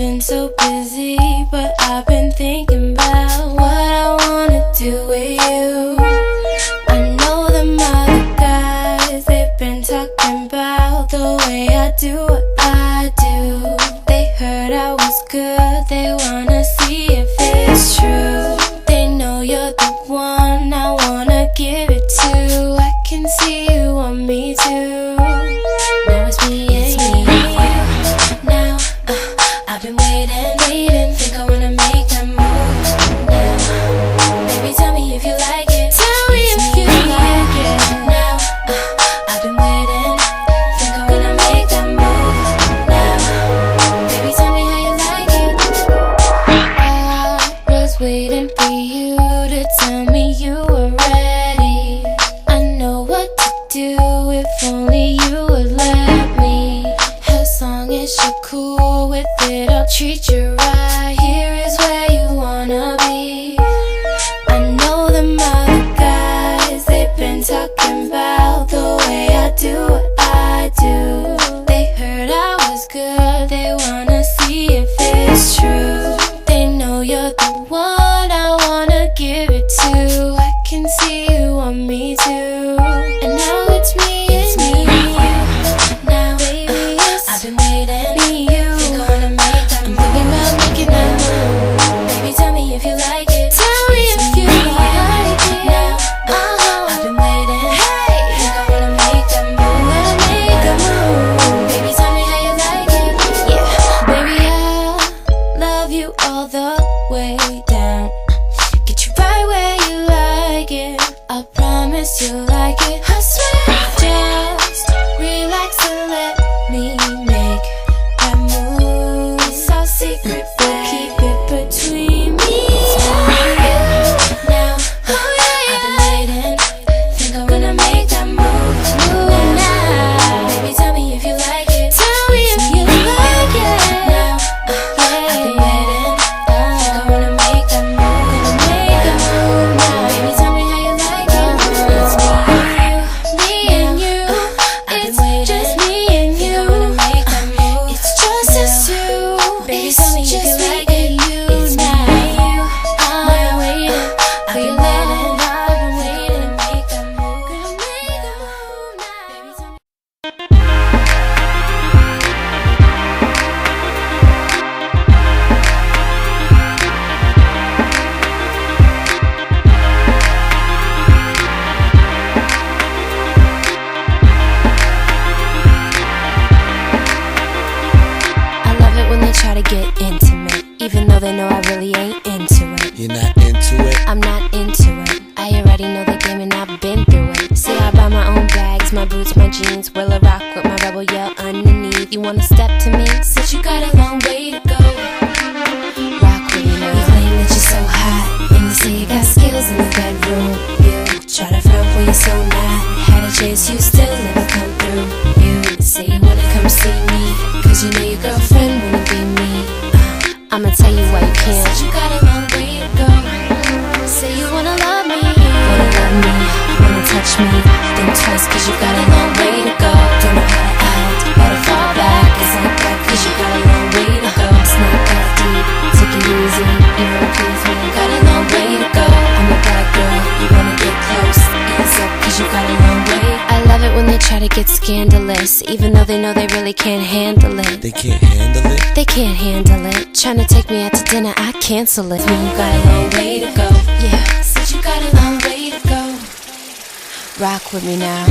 been so busy, but I've been thinking about what I wanna do with you. I know them other guys, they've been talking about the way I do what I do. They heard I was good, they wanna see if it's true. They know you're the one I wanna give it to. I can see you want me too. Now it's me and you. Now I've been waiting, think I wanna make that move now. Baby, tell me if you like it. Tell me if you like it. Now I've been waiting, think I wanna make that move now. Baby, tell me how you like it. I was waiting for you to tell me you were ready. I know what to do if only you would let me. As long as you're cool with it, I'll treat you right. Here is where you wanna be. I know them other guys, they've been talking about the way I do what I do. They heard I was good, they wanna see if it's true. They know you're the one I wanna give it to. I can see you want me too. And now it's me and you. Now baby, I've been waiting. Me and you. Think I wanna make that move. I'm thinking about making that move. Baby, tell me if you like it. Tell me if you like it. Now I've been waiting. Hey, think I wanna make that move. Wanna make that move. Baby, tell me how you like it. Yeah, baby, I love you all the way down. Get you right where you like it. I promise you'll like it. I swear. Just relax and let me make that move. It's all secret, but keep it between me and you. Now I've been waiting, think I wanna make that move now. Baby, tell me if you like it. Tell me if you like it. Now I've been waiting, think I wanna make that move. Gonna make that move now. Baby, tell me how you like it. It's me and you. It's just me and you. It's just us two. Baby, tell me if you like it. It's me and you. I'm waiting for your love. I've been waiting to make that move. Gonna make that move now. Baby, tell me. I love it when they try to get intimate, even though they know I really ain't into it. You're not into it? I'm not into it. I already know the game and I've been through it. See, I buy my own bags, my boots, my jeans. Will I rock with my rebel yell underneath? You wanna step to me? Since you got a long way to go. Rock with me now. You claim that you're so hot, and you say you got skills in the bedroom. You try to front when you're so not. Had a chance, you still never come through. You say you wanna come see me, cause you know your girlfriend wouldn't be me. I'ma tell you why you can't. Said you got a long way to go. Say you wanna love me, wanna touch me. Think twice cause you got a long way to go. Don't know how to act, better fall back. It's like that cause you got a long way to go. It's not that deep, take it easy. You wanna please me, got a long way to go. I'm a bad girl, you wanna get close. Ease up cause you got a long way. I love it when they try to get scandalous, even though they know they really can't handle it. They can't handle it? They can't handle it. Tryna take me out to dinner, I cancel it. You got a long way to go. Yeah, said you got a long way to go. Rock with me now.